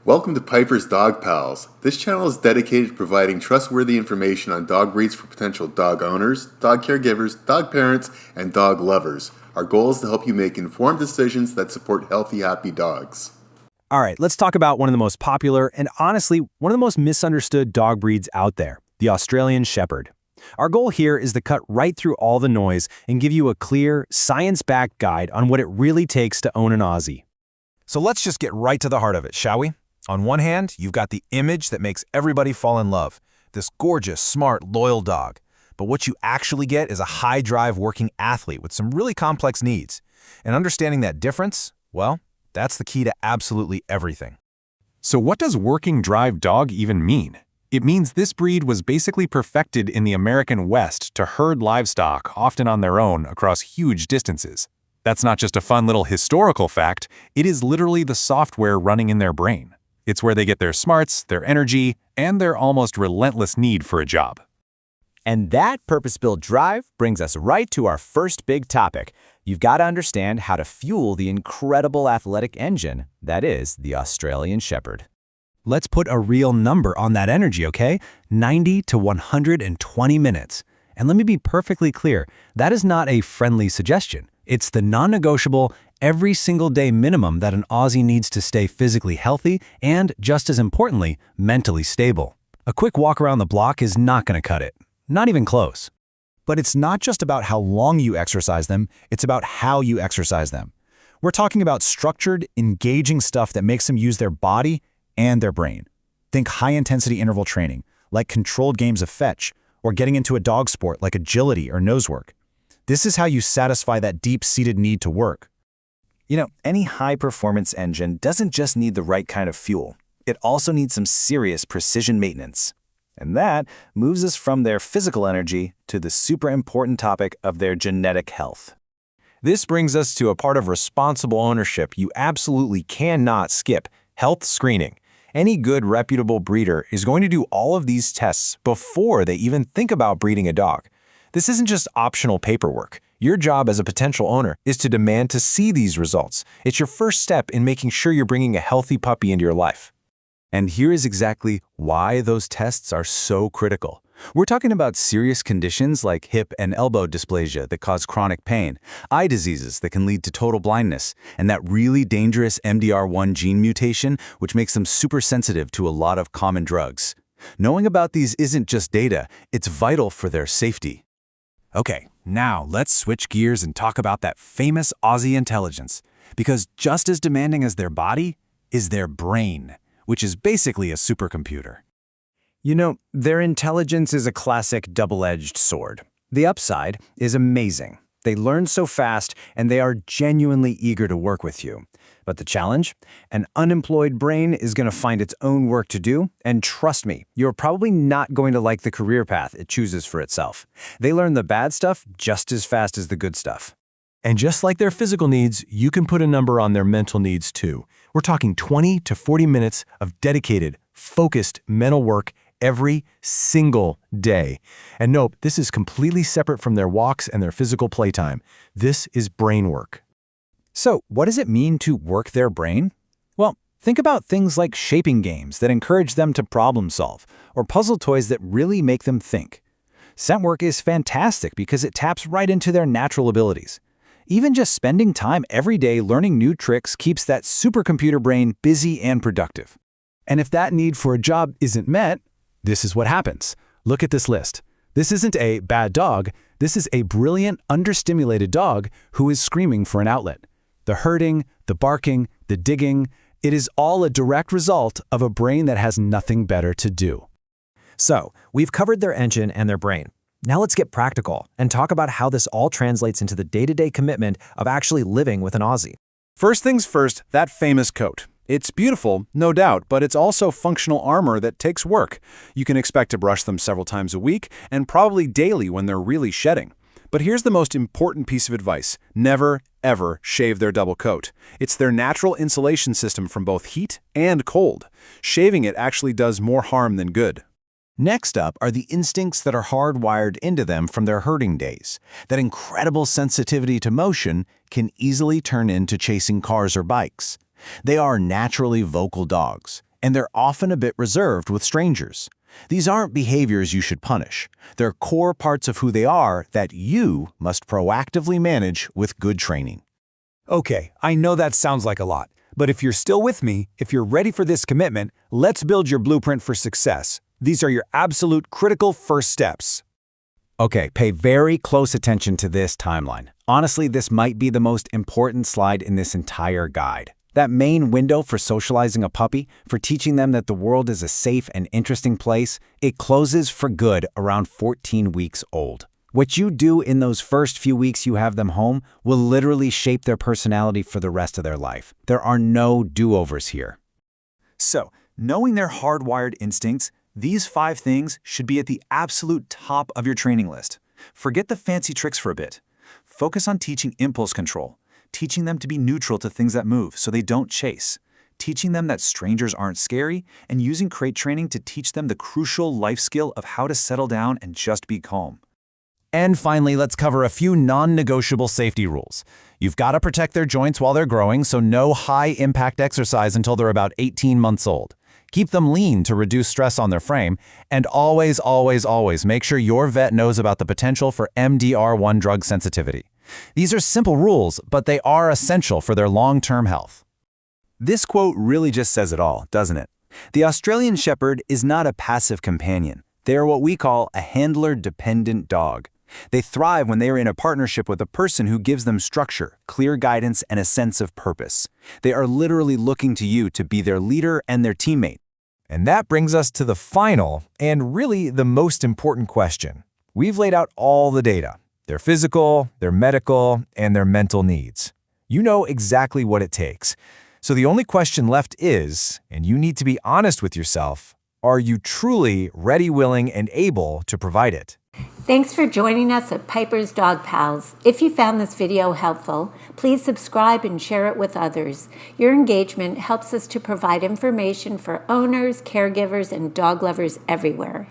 Welcome to Piper's Dog Pals. This channel is dedicated to providing trustworthy information on dog breeds for potential dog owners, dog caregivers, dog parents, and dog lovers. Our goal is to help you make informed decisions that support healthy, happy dogs. All right, let's talk about one of the most popular and honestly, one of the most misunderstood dog breeds out there, the Australian Shepherd. Our goal here is to cut right through all the noise and give you a clear, science-backed guide on what it really takes to own an Aussie. So let's just get right to the heart of it, shall we? On one hand, you've got the image that makes everybody fall in love, this gorgeous, smart, loyal dog. But what you actually get is a high-drive working athlete with some really complex needs. And understanding that difference, well, that's the key to absolutely everything. So what does working drive dog even mean? It means this breed was basically perfected in the American West to herd livestock, often on their own, across huge distances. That's not just a fun little historical fact, it is literally the software running in their brain. It's where they get their smarts, their energy, and their almost relentless need for a job. And that purpose-built drive brings us right to our first big topic. You've got to understand how to fuel the incredible athletic engine that is the Australian Shepherd. Let's put a real number on that energy, okay? 90 to 120 minutes. And let me be perfectly clear, that is not a friendly suggestion. It's the non-negotiable, every single day minimum that an Aussie needs to stay physically healthy and, just as importantly, mentally stable. A quick walk around the block is not going to cut it. Not even close. But it's not just about how long you exercise them, it's about how you exercise them. We're talking about structured, engaging stuff that makes them use their body and their brain. Think high-intensity interval training, like controlled games of fetch, or getting into a dog sport like agility or nosework. This is how you satisfy that deep-seated need to work. You know, any high-performance engine doesn't just need the right kind of fuel. It also needs some serious precision maintenance. And that moves us from their physical energy to the super important topic of their genetic health. This brings us to a part of responsible ownership you absolutely cannot skip: health screening. Any good, reputable breeder is going to do all of these tests before they even think about breeding a dog. This isn't just optional paperwork. Your job as a potential owner is to demand to see these results. It's your first step in making sure you're bringing a healthy puppy into your life. And here is exactly why those tests are so critical. We're talking about serious conditions like hip and elbow dysplasia that cause chronic pain, eye diseases that can lead to total blindness, and that really dangerous MDR1 gene mutation which makes them super sensitive to a lot of common drugs. Knowing about these isn't just data, it's vital for their safety. Okay, now let's switch gears and talk about that famous Aussie intelligence. Because just as demanding as their body is their brain, which is basically a supercomputer. You know, their intelligence is a classic double-edged sword. The upside is amazing. They learn so fast, and they are genuinely eager to work with you. But the challenge? An unemployed brain is going to find its own work to do, and trust me, you're probably not going to like the career path it chooses for itself. They learn the bad stuff just as fast as the good stuff. And just like their physical needs, you can put a number on their mental needs too. We're talking 20 to 40 minutes of dedicated, focused mental work every single day. And nope, this is completely separate from their walks and their physical playtime. This is brain work. So, what does it mean to work their brain? Well, think about things like shaping games that encourage them to problem solve, or puzzle toys that really make them think. Scent work is fantastic because it taps right into their natural abilities. Even just spending time every day learning new tricks keeps that supercomputer brain busy and productive. And if that need for a job isn't met, this is what happens. Look at this list. This isn't a bad dog. This is a brilliant, understimulated dog who is screaming for an outlet. The herding, the barking, the digging, it is all a direct result of a brain that has nothing better to do. So, we've covered their engine and their brain. Now let's get practical and talk about how this all translates into the day-to-day commitment of actually living with an Aussie. First things first, that famous coat. It's beautiful, no doubt, but it's also functional armor that takes work. You can expect to brush them several times a week and probably daily when they're really shedding. But here's the most important piece of advice. Never, ever shave their double coat. It's their natural insulation system from both heat and cold. Shaving it actually does more harm than good. Next up are the instincts that are hardwired into them from their herding days. That incredible sensitivity to motion can easily turn into chasing cars or bikes. They are naturally vocal dogs, and they're often a bit reserved with strangers. These aren't behaviors you should punish. They're core parts of who they are that you must proactively manage with good training. Okay, I know that sounds like a lot, but if you're still with me, if you're ready for this commitment, let's build your blueprint for success. These are your absolute critical first steps. Okay, pay very close attention to this timeline. Honestly, this might be the most important slide in this entire guide. That main window for socializing a puppy, for teaching them that the world is a safe and interesting place, it closes for good around 14 weeks old. What you do in those first few weeks you have them home will literally shape their personality for the rest of their life. There are no do-overs here. So, knowing their hardwired instincts, these 5 things should be at the absolute top of your training list. Forget the fancy tricks for a bit. Focus on teaching impulse control, teaching them to be neutral to things that move so they don't chase, teaching them that strangers aren't scary, and using crate training to teach them the crucial life skill of how to settle down and just be calm. And finally, let's cover a few non-negotiable safety rules. You've got to protect their joints while they're growing, so no high-impact exercise until they're about 18 months old. Keep them lean to reduce stress on their frame, and always, always, always make sure your vet knows about the potential for MDR1 drug sensitivity. These are simple rules, but they are essential for their long-term health. This quote really just says it all, doesn't it? The Australian Shepherd is not a passive companion. They are what we call a handler-dependent dog. They thrive when they are in a partnership with a person who gives them structure, clear guidance, and a sense of purpose. They are literally looking to you to be their leader and their teammate. And that brings us to the final and really the most important question. We've laid out all the data, their physical, their medical, and their mental needs. You know exactly what it takes. So the only question left is, and you need to be honest with yourself, are you truly ready, willing, and able to provide it? Thanks for joining us at Piper's Dog Pals. If you found this video helpful, please subscribe and share it with others. Your engagement helps us to provide information for owners, caregivers, and dog lovers everywhere.